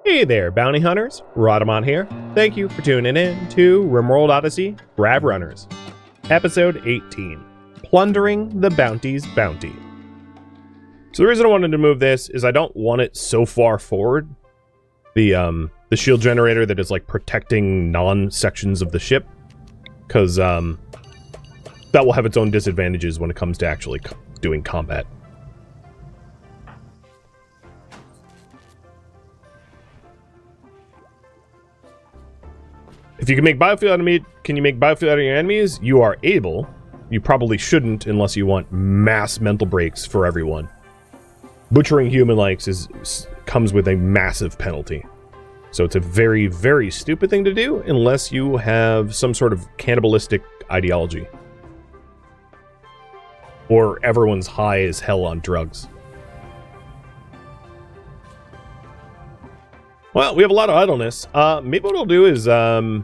Hey there, bounty hunters. Rhadamant here. Thank you for tuning in to RimWorld Odyssey Grav Runners. Episode 18. Plundering the Bounty's Bounty. So the reason I wanted to move this is I don't want it so far forward. The shield generator that is like protecting non-sections of the ship. Because that will have its own disadvantages when it comes to actually doing combat. If you can make biofuel out of meat, can you make biofuel out of your enemies? You are able. You probably shouldn't unless you want mass mental breaks for everyone. Butchering human likes comes with a massive penalty. So it's a very, very stupid thing to do unless you have some sort of cannibalistic ideology. Or everyone's high as hell on drugs. Well, we have a lot of idleness. Maybe what I'll do is, yeah,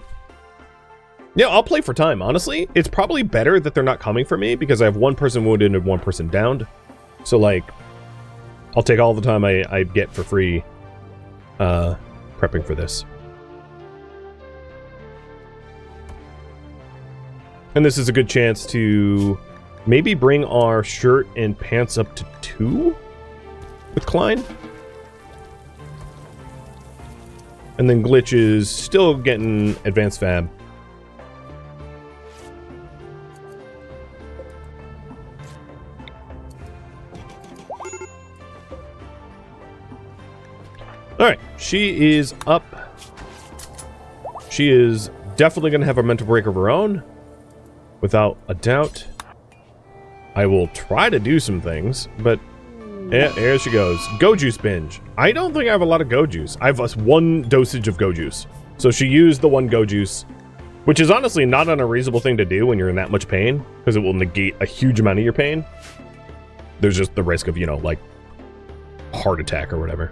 I'll play for time, honestly. It's probably better that they're not coming for me because I have one person wounded and one person downed. So, like, I'll take all the time I get for free prepping for this. And this is a good chance to maybe bring our shirt and pants up to 2 with Klein. And then Glitch is still getting advanced fab. Alright, she is up. She is definitely going to have a mental break of her own. Without a doubt. I will try to do some things, but yeah, there she goes. Go juice binge. I don't think I have a lot of go juice. I have one dosage of go juice. So she used the one go juice, which is honestly not an unreasonable thing to do when you're in that much pain, because it will negate a huge amount of your pain. There's just the risk of, you know, like, heart attack or whatever.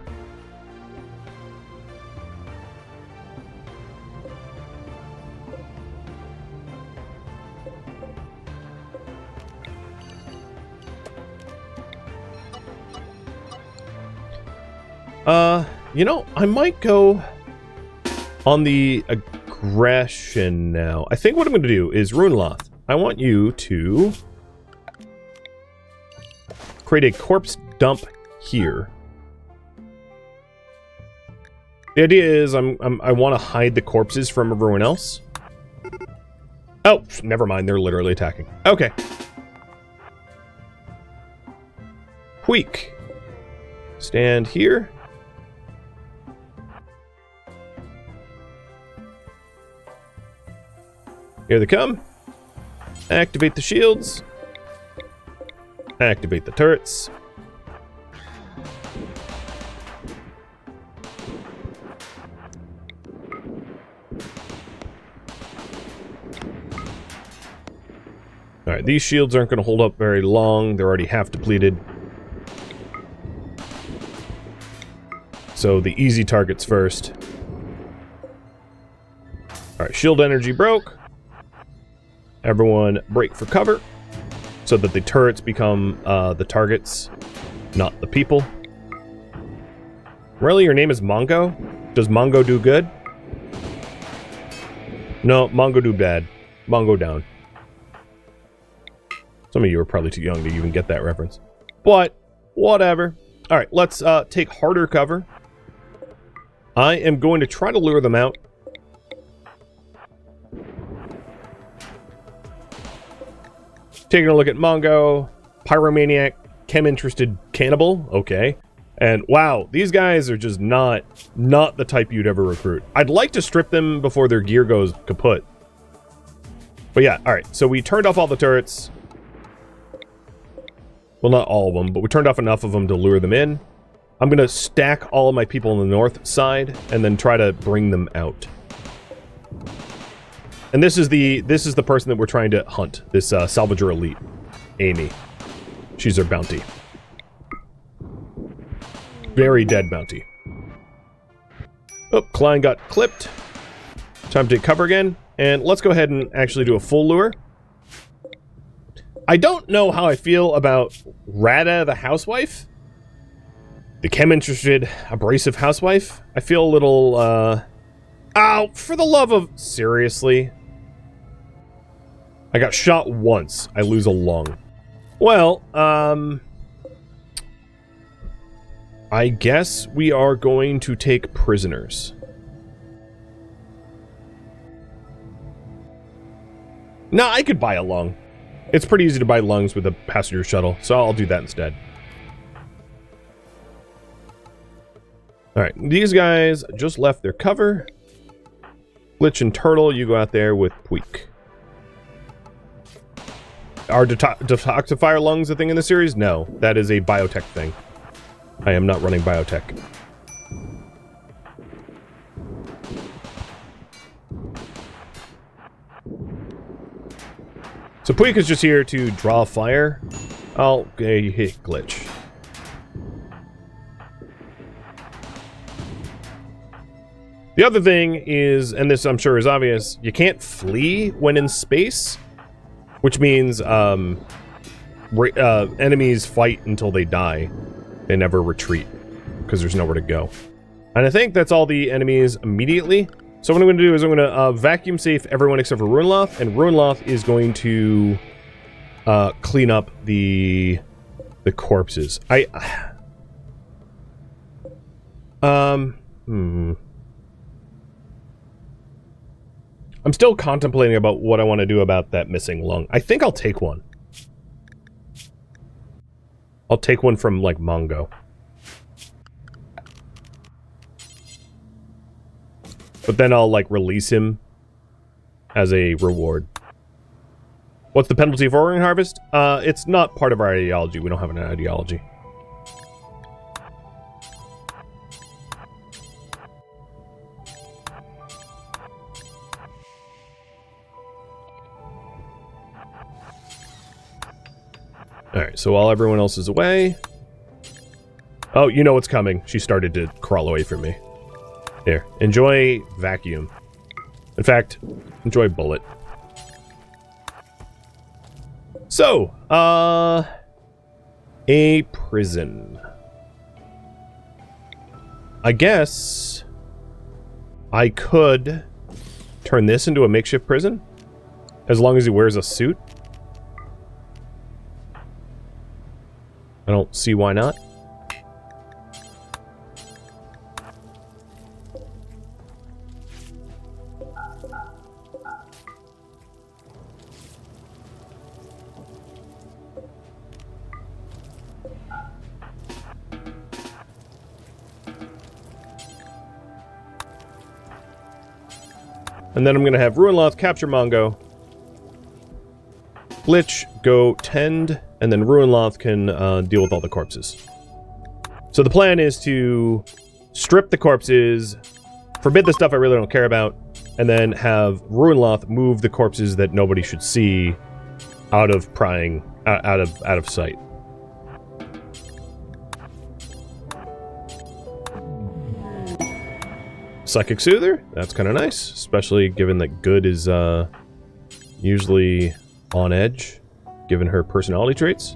You know, I might go on the aggression now. I think what I'm going to do is Runeloth. I want you to create a corpse dump here. The idea is I want to hide the corpses from everyone else. Oh, never mind. They're literally attacking. Okay. Tweak. Stand here. Here they come. Activate the shields. Activate the turrets. Alright, these shields aren't going to hold up very long. They're already half depleted. So the easy targets first. Alright, shield energy broke. Everyone break for cover so that the turrets become the targets, not the people. Really, your name is Mongo? Does Mongo do good? No, Mongo do bad. Mongo down. Some of you are probably too young to even get that reference. But, whatever. Alright, let's take harder cover. I am going to try to lure them out. Taking a look at Mongo, Pyromaniac, Chem-interested Cannibal, okay. And wow, these guys are just not the type you'd ever recruit. I'd like to strip them before their gear goes kaput. But yeah, alright, so we turned off all the turrets. Well, not all of them, but we turned off enough of them to lure them in. I'm gonna stack all of my people on the north side, and then try to bring them out. And this is the person that we're trying to hunt. This Salvager Elite, Amy. She's our bounty. Very dead bounty. Oh, Klein got clipped. Time to take cover again. And let's go ahead and actually do a full lure. I don't know how I feel about Rada the housewife. The chem-interested, abrasive housewife? I feel a little, Ow! For the love of... Seriously? I got shot once. I lose a lung. Well, I guess we are going to take prisoners. No, I could buy a lung. It's pretty easy to buy lungs with a passenger shuttle, so I'll do that instead. Alright, these guys just left their cover. Glitch and Turtle, you go out there with Puik. Are detoxifier lungs a thing in the series? No, that is a biotech thing. I am not running biotech. So Puik is just here to draw fire. Oh, okay, hit Glitch. The other thing is, and this I'm sure is obvious, you can't flee when in space, which means enemies fight until they die. They never retreat because there's nowhere to go. And I think that's all the enemies immediately. So what I'm going to do is I'm going to vacuum safe everyone except for Runloth, and Runloth is going to clean up the corpses. I'm still contemplating about what I want to do about that missing lung. I think I'll take one. I'll take one from, like, Mongo. But then I'll, like, release him as a reward. What's the penalty for organ harvest? It's not part of our ideology. We don't have an ideology. Alright, so while everyone else is away... Oh, you know what's coming. She started to crawl away from me. Here, enjoy vacuum. In fact, enjoy bullet. So, a prison. I guess I could turn this into a makeshift prison, as long as he wears a suit. I don't see why not. And then I'm going to have Ruinloth capture Mongo. Glitch, go tend, and then Ruinloth can deal with all the corpses. So the plan is to strip the corpses, forbid the stuff I really don't care about, and then have Ruinloth move the corpses that nobody should see out of prying, out of sight. Psychic Soother, that's kind of nice, especially given that Good is usually on edge, given her personality traits.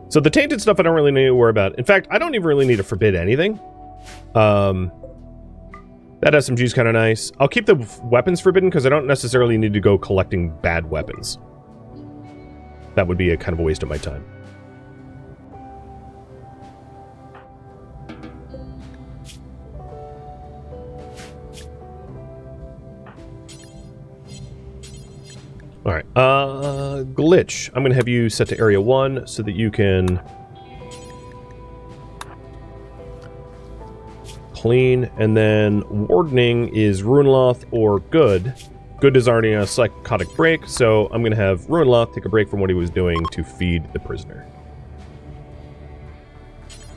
So the tainted stuff I don't really need to worry about. In fact, I don't even really need to forbid anything. That SMG is kind of nice. I'll keep the weapons forbidden because I don't necessarily need to go collecting bad weapons. That would be a kind of a waste of my time. Alright, Glitch. I'm going to have you set to Area 1 so that you can clean, and then Wardening is Ruinloth or Good. Good is already on a psychotic break, so I'm going to have Ruinloth take a break from what he was doing to feed the prisoner.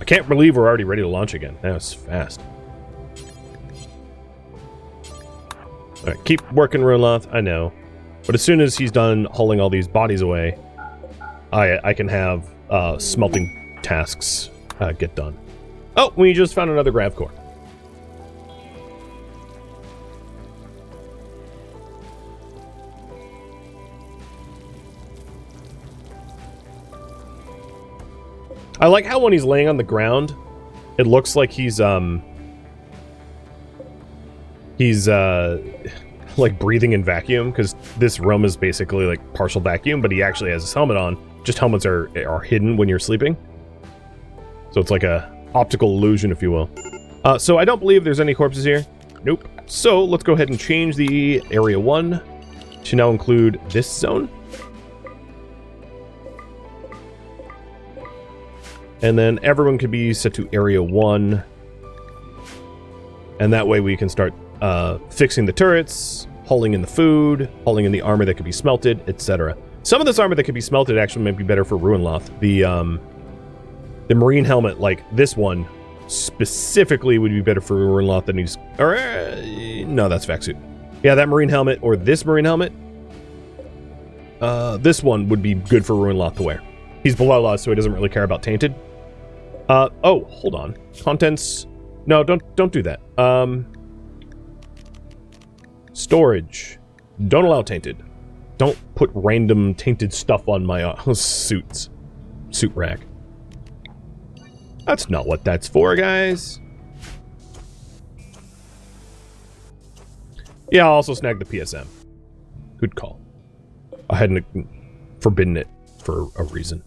I can't believe we're already ready to launch again. That was fast. Alright, keep working, Ruinloth. I know. But as soon as he's done hauling all these bodies away, I can have smelting tasks get done. Oh, we just found another grav core. I like how when he's laying on the ground, it looks like he's like breathing in vacuum, because this room is basically like partial vacuum, but he actually has his helmet on. Just helmets are hidden when you're sleeping. So it's like a optical illusion, if you will. So I don't believe there's any corpses here. Nope. So let's go ahead and change the Area 1 to now include this zone. And then everyone could be set to Area 1. And that way we can start fixing the turrets, hauling in the food, hauling in the armor that could be smelted, etc. Some of this armor that could be smelted actually might be better for Ruinloth. The marine helmet, like this one, specifically would be better for Ruinloth than he's... Or, no, that's Vaxsuit. Yeah, that marine helmet or this marine helmet, this one would be good for Ruinloth to wear. He's below us, so he doesn't really care about Tainted. Oh, hold on. Contents... No, don't do that. Storage. Don't allow Tainted. Don't put random Tainted stuff on my suits. Suit rack. That's not what that's for, guys. Yeah, I'll also snag the PSM. Good call. I hadn't forbidden it for a reason.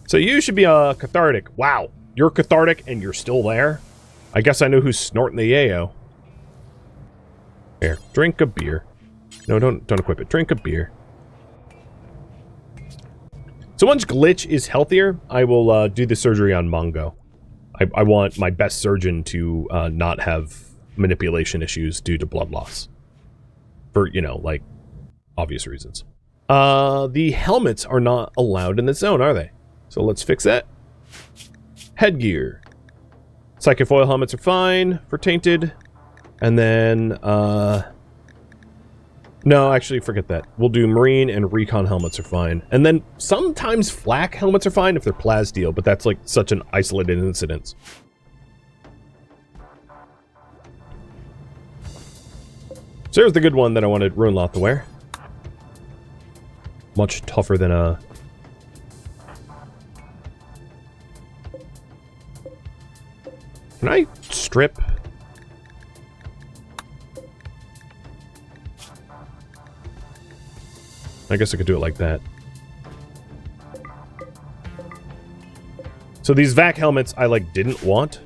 So you should be cathartic. Wow, you're cathartic and you're still there? I guess I know who's snorting the yayo. Here, drink a beer. No, don't equip it. Drink a beer. So once Glitch is healthier, I will do the surgery on Mongo. I want my best surgeon to not have manipulation issues due to blood loss. For, you know, like, obvious reasons. The helmets are not allowed in the zone, are they? So let's fix that. Headgear. Psychic foil helmets are fine for Tainted. And then, no, actually, forget that. We'll do Marine and Recon helmets are fine. And then sometimes Flak helmets are fine if they're Plassteel, but that's like such an isolated incident. So here's the good one that I wanted Ruinloth to wear. Much tougher than a... Can I strip? I guess I could do it like that. So these vac helmets I like didn't want.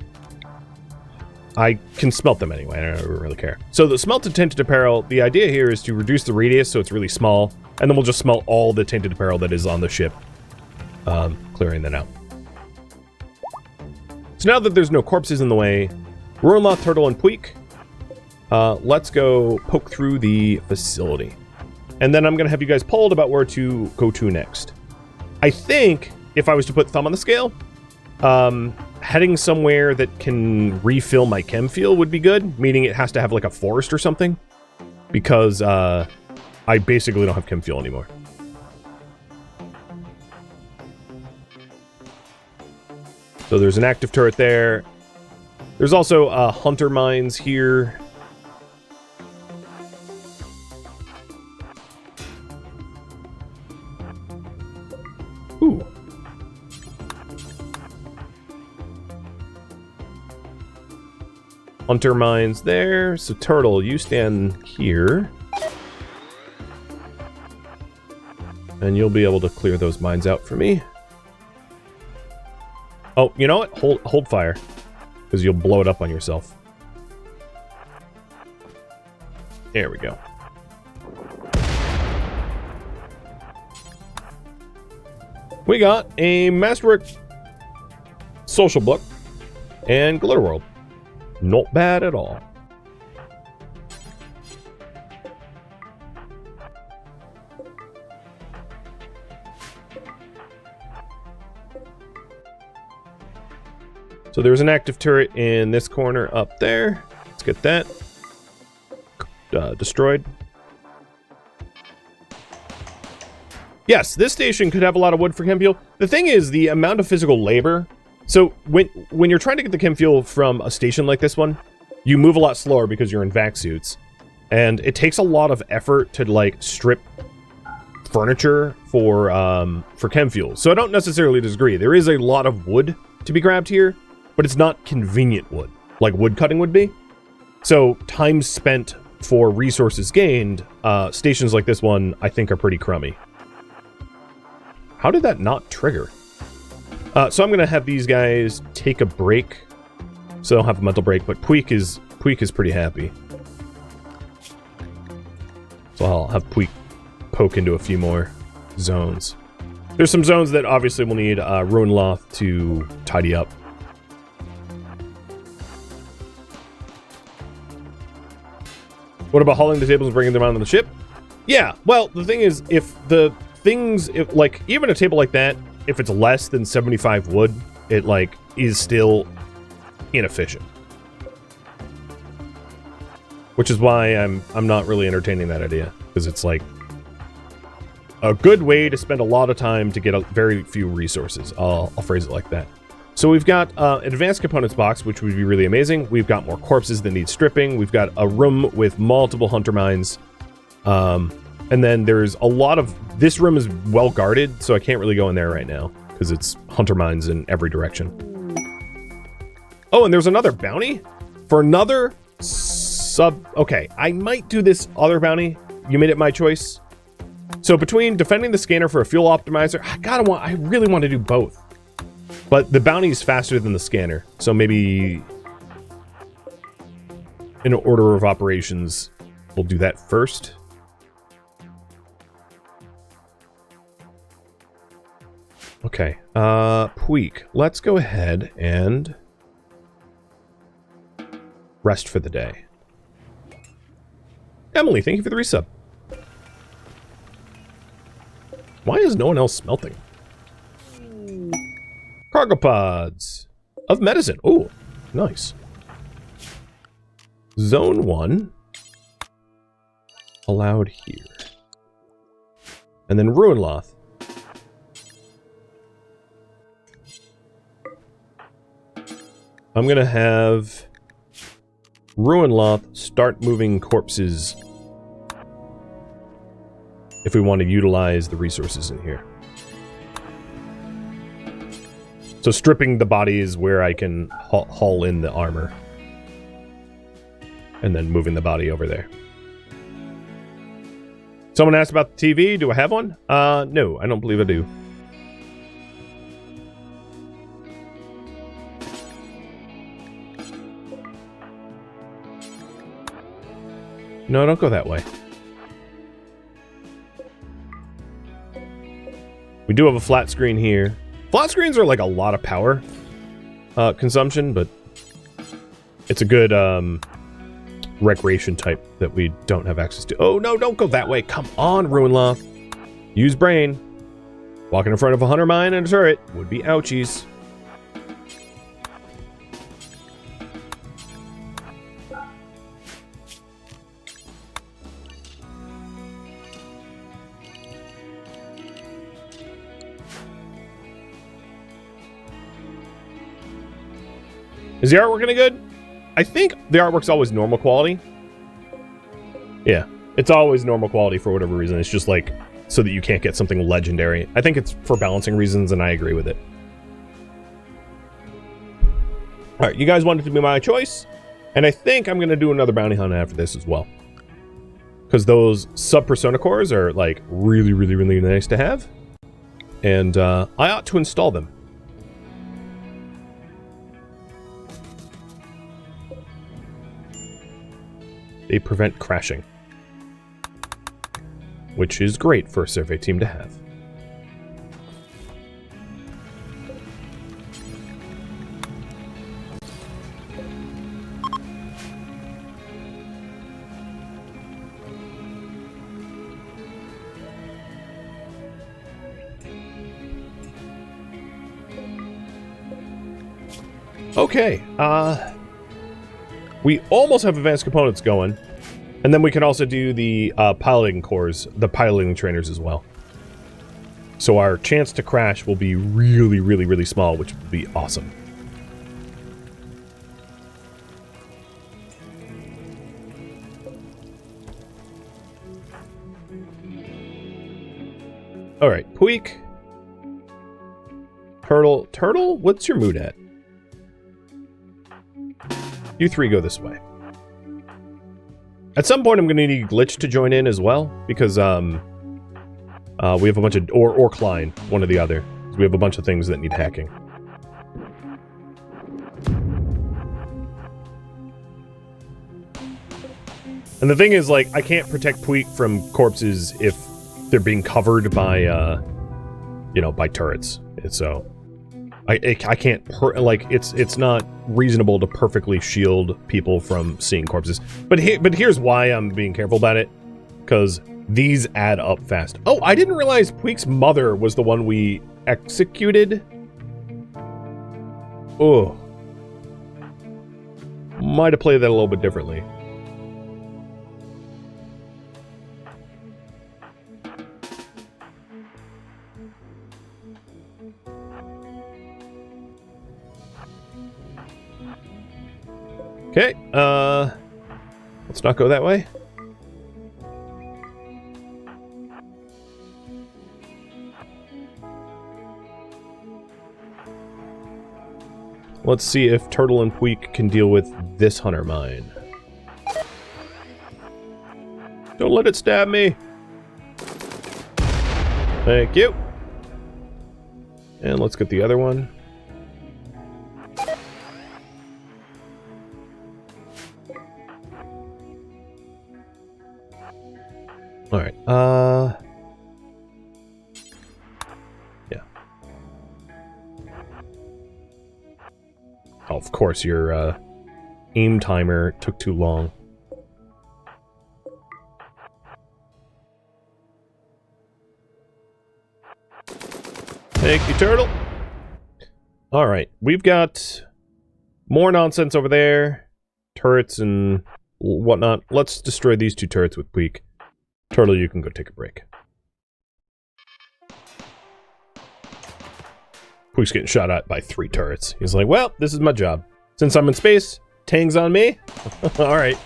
I can smelt them anyway, I don't really care. So the smelted tainted apparel, the idea here is to reduce the radius so it's really small, and then we'll just smelt all the tainted apparel that is on the ship, clearing that out. So now that there's no corpses in the way, Ruinloth, Turtle, and Puik, let's go poke through the facility. And then I'm going to have you guys polled about where to go to next. I think, if I was to put thumb on the scale, heading somewhere that can refill my chem fuel would be good, meaning it has to have like a forest or something, because I basically don't have chem fuel anymore. So there's an active turret there. There's also hunter mines here. Ooh. Hunter mines there. So Turtle, you stand here. And you'll be able to clear those mines out for me. Oh, you know what? Hold fire. Because you'll blow it up on yourself. There we go. We got a Masterwork social book and Glitter World. Not bad at all. So there's an active turret in this corner up there. Let's get that destroyed. Yes, this station could have a lot of wood for chem fuel. The thing is, the amount of physical labor. So when you're trying to get the chem fuel from a station like this one, you move a lot slower because you're in vac suits, and it takes a lot of effort to like strip furniture for chem fuels. So I don't necessarily disagree. There is a lot of wood to be grabbed here, but it's not convenient wood like wood cutting would be. So time spent for resources gained, stations like this one I think are pretty crummy. How did that not trigger? So I'm gonna have these guys take a break, so they'll have a mental break. But Puig is pretty happy, so I'll have Puig poke into a few more zones. There's some zones that obviously will need Ruinloth to tidy up. What about hauling the tables and bringing them onto the ship? Yeah, well, the thing is, if the things, like, even a table like that, if it's less than 75 wood, it, like, is still inefficient. Which is why I'm not really entertaining that idea, because it's, like, a good way to spend a lot of time to get very few resources. I'll phrase it like that. So we've got an advanced components box, which would be really amazing. We've got more corpses that need stripping. We've got a room with multiple hunter mines. And then there's a lot of... This room is well guarded, so I can't really go in there right now, because it's hunter mines in every direction. Oh, and there's another bounty? For another sub... Okay, I might do this other bounty. You made it my choice. So between defending the scanner for a fuel optimizer, I really want to do both. But the bounty is faster than the scanner, so maybe in order of operations, we'll do that first. Okay, Puig, let's go ahead and rest for the day. Emily, thank you for the resub. Why is no one else smelting? Cargo pods of medicine. Oh, nice. Zone 1 allowed here. And then Ruinloth. I'm gonna have Ruinloth start moving corpses if we want to utilize the resources in here. So stripping the body is where I can haul in the armor. And then moving the body over there. Someone asked about the TV. Do I have one? No, I don't believe I do. No, don't go that way. We do have a flat screen here. Flat screens are like a lot of power consumption, but it's a good recreation type that we don't have access to. Oh no, don't go that way. Come on, Ruinloth. Use brain. Walking in front of a hunter mine and a turret would be ouchies. Is the artwork any good? I think the artwork's always normal quality. Yeah, it's always normal quality for whatever reason. It's just like, so that you can't get something legendary. I think it's for balancing reasons, and I agree with it. Alright, you guys wanted to be my choice, and I think I'm going to do another bounty hunt after this as well. Because those sub-persona cores are, like, really, really, really nice to have. And I ought to install them. They prevent crashing, which is great for a survey team to have. Okay, we almost have advanced components going, and then we can also do the piloting cores, the piloting trainers as well. So our chance to crash will be really, really, really small, which will be awesome. Alright, Puik. Turtle. Turtle? What's your mood at? You three go this way. At some point, I'm going to need Glitch to join in as well, because we have a bunch of... Or Klein, one or the other. We have a bunch of things that need hacking. And the thing is, like, I can't protect Puik from corpses if they're being covered by, you know, by turrets. So... I can't, like, it's not reasonable to perfectly shield people from seeing corpses. But here's why I'm being careful about it. Because these add up fast. Oh, I didn't realize Puik's mother was the one we executed. Oh. Might have played that a little bit differently. Okay, let's not go that way. Let's see if Turtle and Puik can deal with this hunter mine. Don't let it stab me. Thank you. And let's get the other one. Alright, yeah. Oh, of course, your, aim timer took too long. Thank you, Turtle. Alright, we've got more nonsense over there. Turrets and whatnot. Let's destroy these two turrets with Puik. Turtle, you can go take a break. Puik's getting shot at by 3 turrets. He's like, well, this is my job. Since I'm in space, Tang's on me. Alright.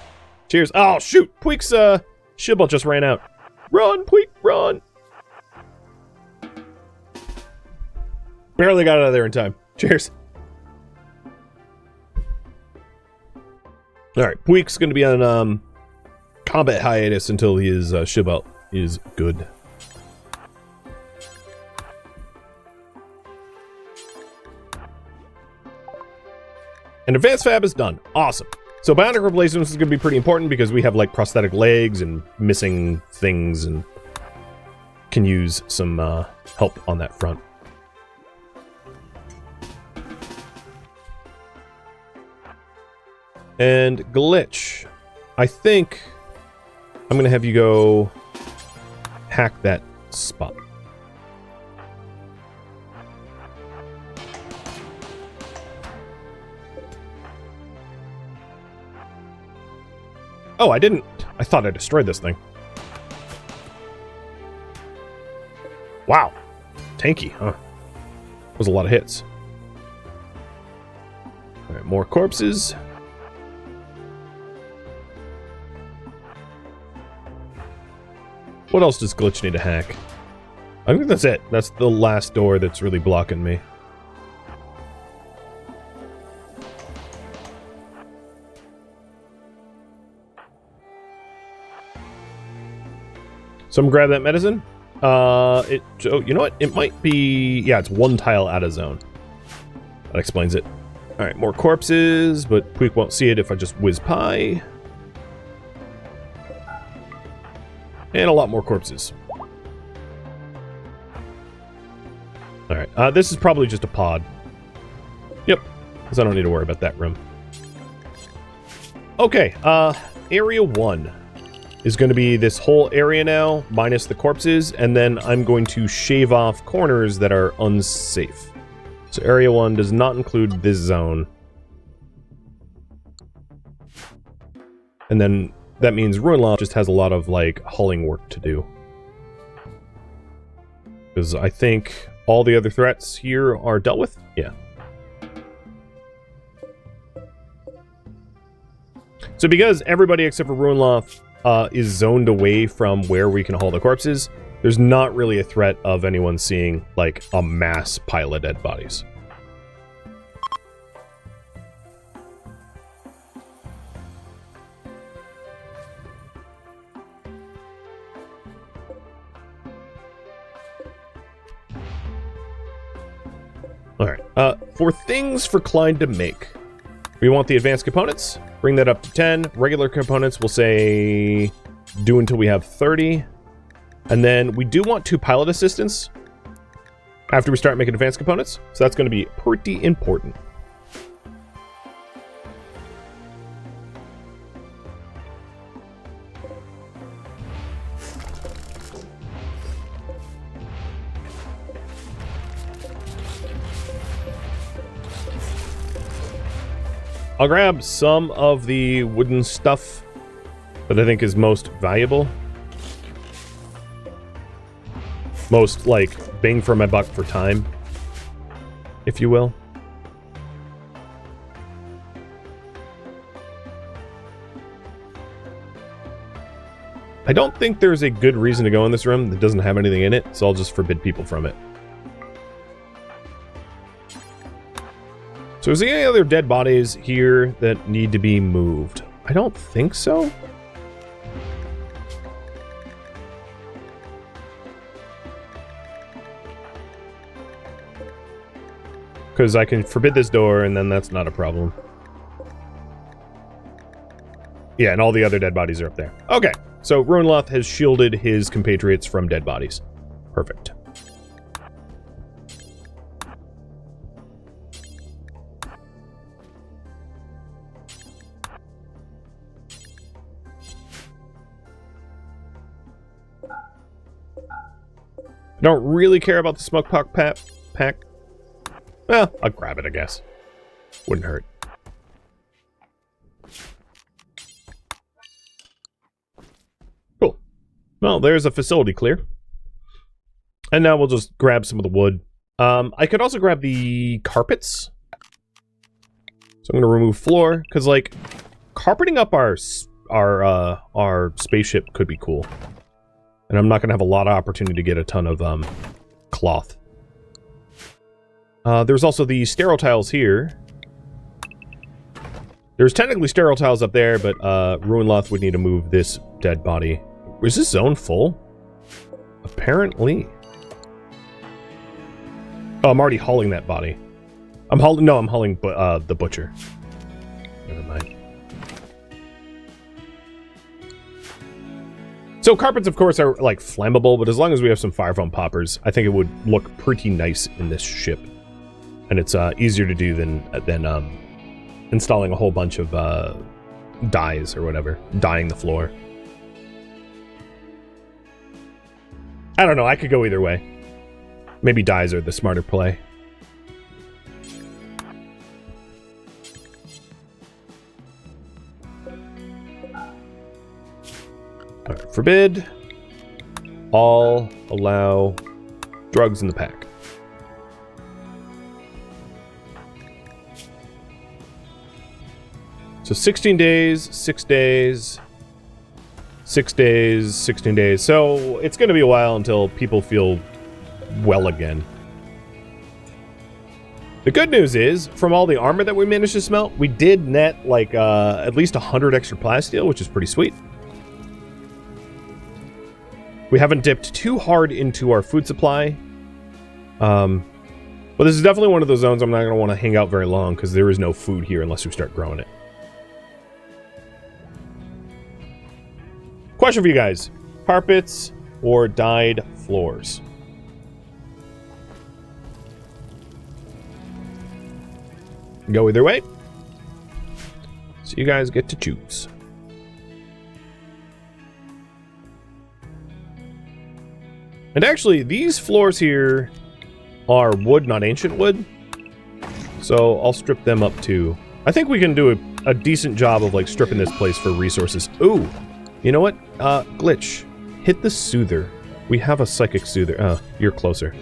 Cheers. Oh, shoot! Puik's, shield bolt just ran out. Run, Puik, run! Barely got out of there in time. Cheers. Alright, Puik's gonna be on, combat hiatus until his shield bolt is good. And advanced fab is done. Awesome. So bionic replacements is going to be pretty important because we have like prosthetic legs and missing things and can use some help on that front. And Glitch. I think I'm going to have you go hack that spot. Oh, I didn't. I thought I destroyed this thing. Wow. Tanky, huh? That was a lot of hits. Alright, more corpses. What else does Glitch need to hack? I think that's it. That's the last door that's really blocking me. Someone grab that medicine. Oh, you know what? It might be... Yeah, it's 1 tile out of zone. That explains it. Alright, more corpses, but Puik won't see it if I just whiz pie. And a lot more corpses. Alright, this is probably just a pod. Yep, because I don't need to worry about that room. Okay, Area 1 is going to be this whole area now, minus the corpses, and then I'm going to shave off corners that are unsafe. So Area 1 does not include this zone. And then that means Ruin Loft just has a lot of, like, hulling work to do. Because I think all the other threats here are dealt with? Yeah. So because everybody except for Ruin Loft is zoned away from where we can haul the corpses, there's not really a threat of anyone seeing, like, a mass pile of dead bodies. Alright, for things for Klein to make, we want the advanced components, bring that up to 10. Regular components, we'll say do until we have 30. And then we do want 2 pilot assistants after we start making advanced components, so that's going to be pretty important. I'll grab some of the wooden stuff that I think is most valuable. Most, like, bang for my buck for time, if you will. I don't think there's a good reason to go in this room that doesn't have anything in it, so I'll just forbid people from it. So is there any other dead bodies here that need to be moved? I don't think so. Because I can forbid this door, and then that's not a problem. Yeah, and all the other dead bodies are up there. Okay, so Ruinloth has shielded his compatriots from dead bodies. Perfect. I don't really care about the smoke pack. Well, I'll grab it, I guess. Wouldn't hurt. Cool. Well, there's a facility clear. And now we'll just grab some of the wood. I could also grab the carpets. So I'm going to remove floor, because, like, carpeting up our spaceship could be cool. And I'm not going to have a lot of opportunity to get a ton of cloth. There's also the sterile tiles here. There's technically sterile tiles up there, but Ruinloth would need to move this dead body. Is this zone full? Apparently. Oh, I'm already hauling that body. I'm hauling the butcher. Never mind. So carpets, of course, are, like, flammable, but as long as we have some fire foam poppers, I think it would look pretty nice in this ship. And it's easier to do than installing a whole bunch of dyes or whatever. Dyeing the floor. I don't know, I could go either way. Maybe dyes are the smarter play. Alright, forbid. All allow drugs in the pack. So 16 days, 6 days, 6 days, 16 days. So it's going to be a while until people feel well again. The good news is, from all the armor that we managed to smelt, we did net, like, at least 100 extra plasteel, which is pretty sweet. We haven't dipped too hard into our food supply. But this is definitely one of those zones I'm not going to want to hang out very long, because there is no food here unless we start growing it. Question for you guys. Carpets or dyed floors? Go either way. So you guys get to choose. And actually, these floors here are wood, not ancient wood. So I'll strip them up too. I think we can do a decent job of, like, stripping this place for resources. Ooh! You know what? Glitch. Hit the soother. We have a psychic soother. Oh, you're closer.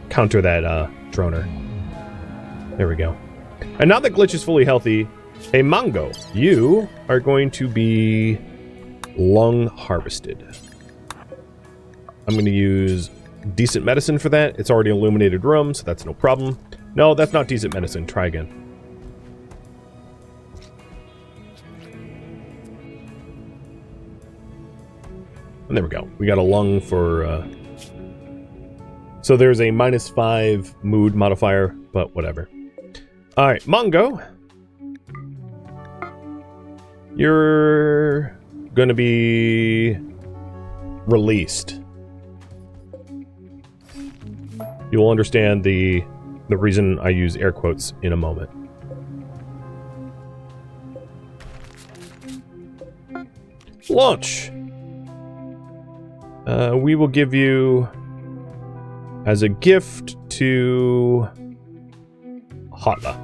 Counter that, droner. There we go. And now that Glitch is fully healthy, hey, Mongo, you are going to be lung harvested. I'm going to use decent medicine for that. It's already illuminated room, so that's no problem. No, that's not decent medicine. Try again. And there we go. We got a lung for... So there's a -5 mood modifier, but whatever. Alright, Mongo. You're going to be released. You will understand the reason I use air quotes in a moment. Launch. We will give you as a gift to Hotla.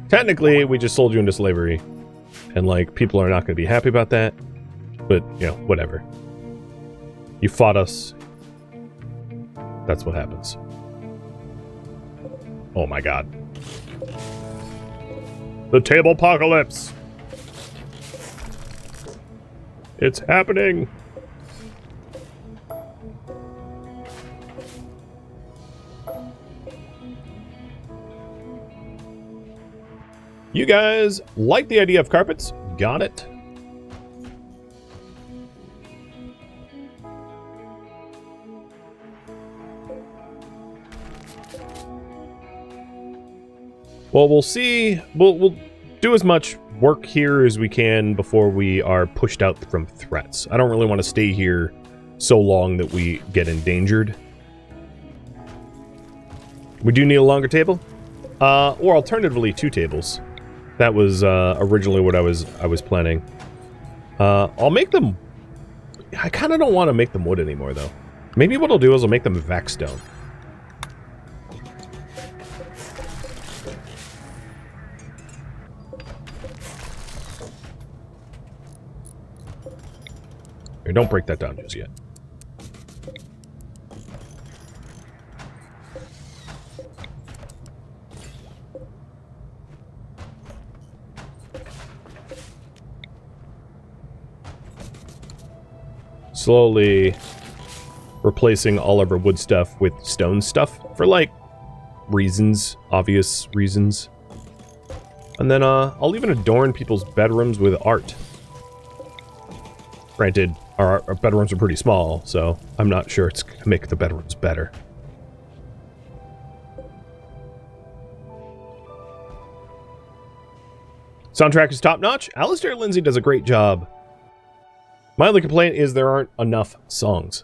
Technically, we just sold you into slavery, and like people are not going to be happy about that. But you know, whatever. You fought us. That's what happens. Oh my god. The table apocalypse. It's happening. You guys like the idea of carpets? Got it. Well, we'll see. We'll do as much work here as we can before we are pushed out from threats. I don't really want to stay here so long that we get endangered. We do need a longer table, or alternatively 2 tables. That was originally what I was planning. I'll make them. I kind of don't want to make them wood anymore, though. Maybe what I'll do is I'll make them vac stone. Here, don't break that down just yet. Slowly replacing all of our wood stuff with stone stuff for, like, reasons, obvious reasons. And then I'll even adorn people's bedrooms with art. Granted, our bedrooms are pretty small, so I'm not sure it's going to make the bedrooms better. Soundtrack is top-notch. Alistair Lindsay does a great job. My only complaint is there aren't enough songs.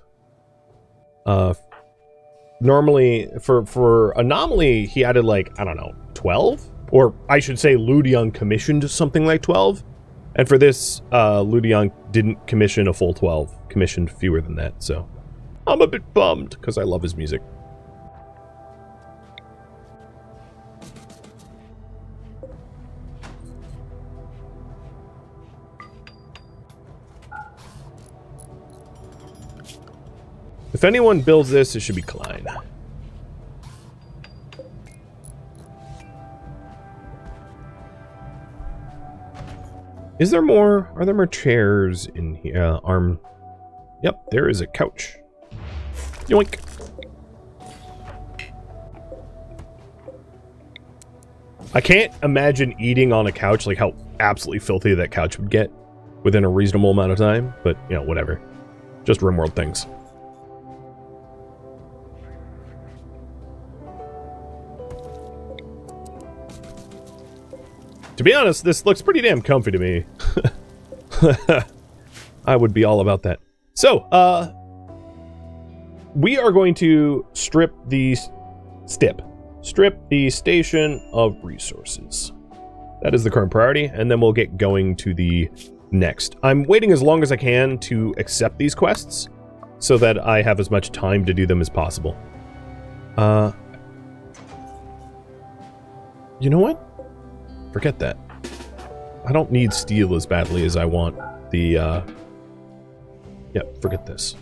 Normally, for Anomaly, he added, like, I don't know, 12? Or I should say Ludion commissioned something like 12. And for this, Ludion didn't commission a full 12. Commissioned fewer than that, so I'm a bit bummed, because I love his music. If anyone builds this, it should be Klein. Is there more? Are there more chairs in here? Yep, there is a couch. Yoink. I can't imagine eating on a couch, like how absolutely filthy that couch would get within a reasonable amount of time, but, you know, whatever. Just RimWorld things. To be honest, this looks pretty damn comfy to me. I would be all about that. So, we are going to strip the station of resources. That is the current priority, and then we'll get going to the next. I'm waiting as long as I can to accept these quests, so that I have as much time to do them as possible. You know what? Forget that. I don't need steel as badly as I want the, Yep, forget this.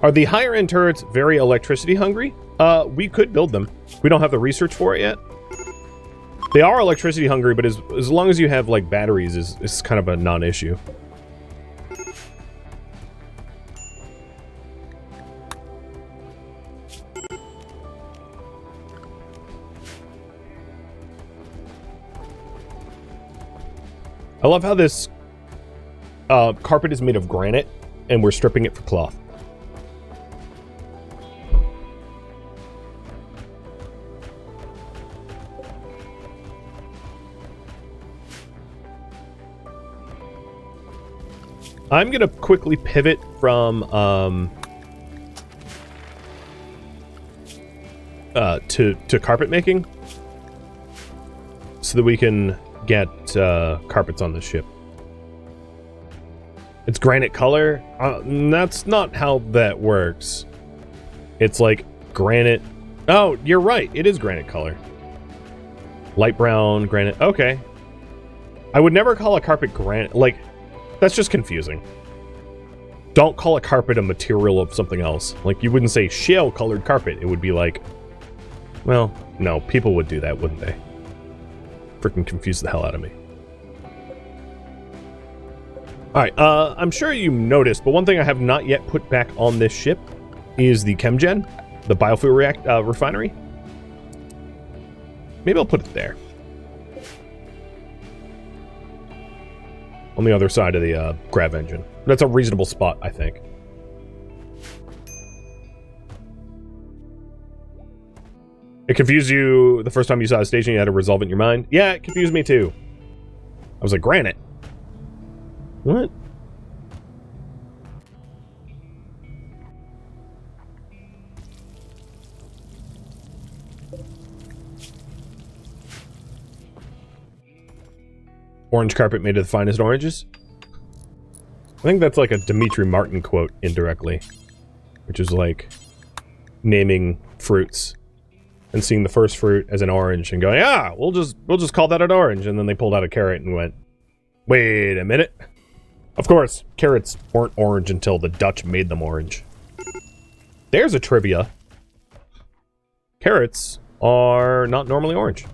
Are the higher-end turrets very electricity hungry? We could build them. We don't have the research for it yet. They are electricity hungry, but as long as you have, like, batteries is kind of a non-issue. I love how this carpet is made of granite, and we're stripping it for cloth. I'm gonna quickly pivot from to carpet making, so that we can get carpets on the ship. It's granite color. That's not how that works. It's like granite. Oh, you're right. It is granite color. Light brown granite. Okay. I would never call a carpet granite. Like, that's just confusing. Don't call a carpet a material of something else. Like, you wouldn't say shale colored carpet. It would be like, well, no, people would do that, wouldn't they? Freaking confuse the hell out of me. Alright, I'm sure you noticed, but one thing I have not yet put back on this ship is the ChemGen, the biofuel refinery. Maybe I'll put it there. On the other side of the grav engine. That's a reasonable spot, I think. It confused you the first time you saw the station, you had to resolve it in your mind? Yeah, it confused me too. I was like, granite? What? Orange carpet made of the finest oranges? I think that's like a Dimitri Martin quote indirectly. Which is like naming fruits and seeing the first fruit as an orange and going, ah, we'll just call that an orange. And then they pulled out a carrot and went, wait a minute. Of course, carrots weren't orange until the Dutch made them orange. There's a trivia. Carrots are not normally orange.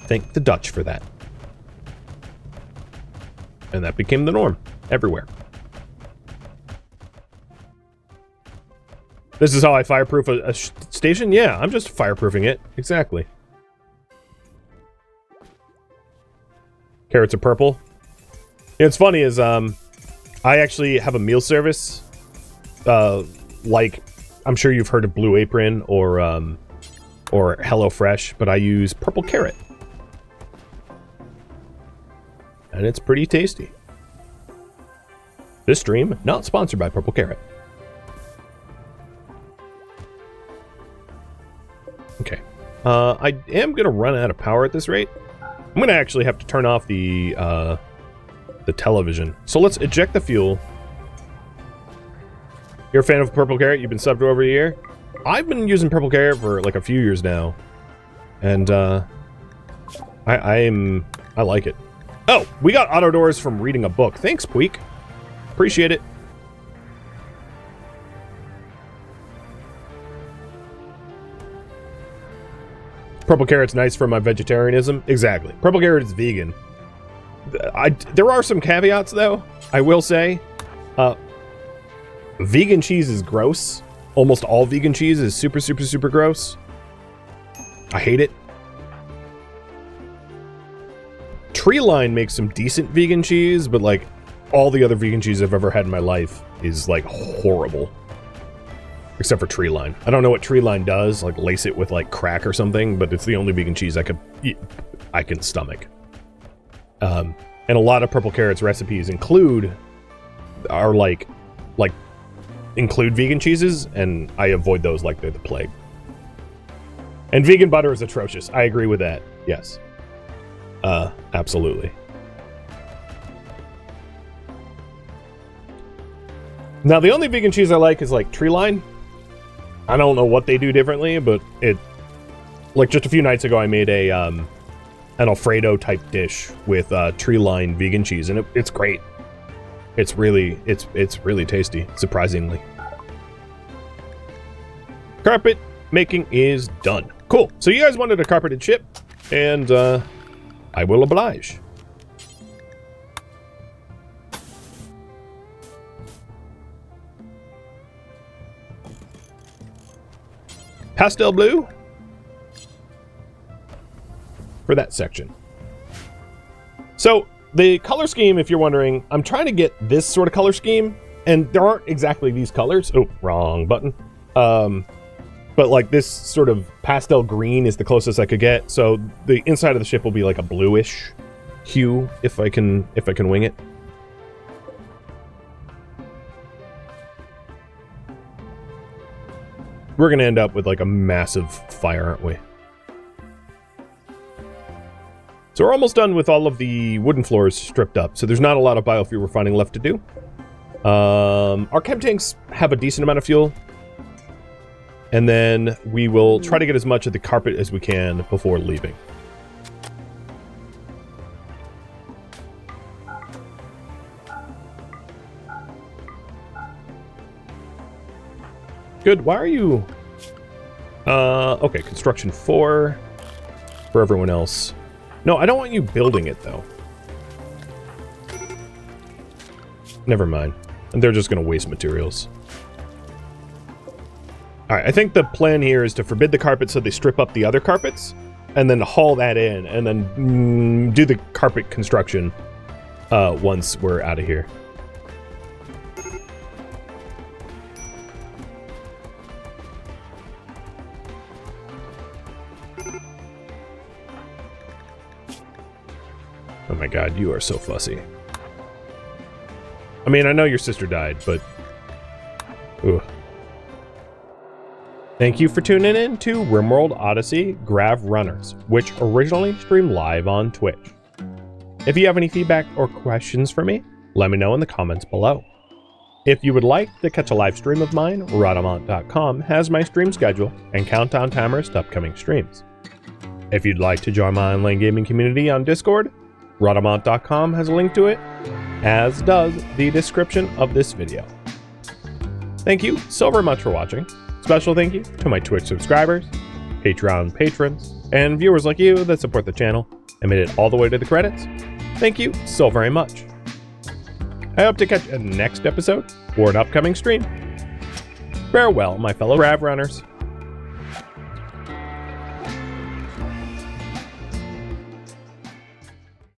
Thank the Dutch for that. And that became the norm everywhere. This is how I fireproof a station? Yeah, I'm just fireproofing it. Exactly. Carrots are purple. You know, what's funny is, I actually have a meal service. Like, I'm sure you've heard of Blue Apron or HelloFresh, but I use purple carrot. And it's pretty tasty. This stream, not sponsored by Purple Carrot. Okay. I am going to run out of power at this rate. I'm going to actually have to turn off the television. So let's eject the fuel. You're a fan of Purple Carrot? You've been subbed over a year? I've been using Purple Carrot for like a few years now. And I like it. Oh, we got auto doors from reading a book. Thanks, Puik. Appreciate it. Purple Carrot's nice for my vegetarianism. Exactly. Purple Carrot is vegan. There are some caveats, though. I will say, vegan cheese is gross. Almost all vegan cheese is super, super, super gross. I hate it. Treeline makes some decent vegan cheese, but like all the other vegan cheese I've ever had in my life is like horrible. Except for Treeline. I don't know what Treeline does, like lace it with like crack or something, but it's the only vegan cheese I can stomach. And a lot of Purple Carrot's recipes include vegan cheeses, and I avoid those like they're the plague. And vegan butter is atrocious. I agree with that. Yes. Absolutely. Now, the only vegan cheese I like is like Treeline. I don't know what they do differently, but like just a few nights ago I made an Alfredo type dish with Treeline vegan cheese, and it's great. It's really tasty, surprisingly. Carpet making is done. Cool. So you guys wanted a carpeted ship, and I will oblige. Pastel blue for that section. So the color scheme, if you're wondering, I'm trying to get this sort of color scheme, and there aren't exactly these colors. Oh, wrong button. But like this sort of pastel green is the closest I could get. So the inside of the ship will be like a bluish hue if I can wing it. We're gonna end up with like a massive fire, aren't we? So we're almost done with all of the wooden floors stripped up. So there's not a lot of biofuel refining left to do. Our chem tanks have a decent amount of fuel. And then we will try to get as much of the carpet as we can before leaving. Good. Why are you... okay, construction 4 for everyone else. No, I don't want you building it, though. Never mind. And they're just going to waste materials. Alright, I think the plan here is to forbid the carpet so they strip up the other carpets, and then haul that in, and then do the carpet construction once we're out of here. Oh my god, you are so fussy. I mean, I know your sister died, but... Ugh. Thank you for tuning in to RimWorld Odyssey Grav Runners, which originally streamed live on Twitch. If you have any feedback or questions for me, let me know in the comments below. If you would like to catch a live stream of mine, Rhadamant.com has my stream schedule and countdown timers to upcoming streams. If you'd like to join my online gaming community on Discord, Rhadamant.com has a link to it, as does the description of this video. Thank you so very much for watching. Special thank you to my Twitch subscribers, Patreon patrons, and viewers like you that support the channel and made it all the way to the credits. Thank you so very much. I hope to catch you in the next episode or an upcoming stream. Farewell, my fellow Grav Runners.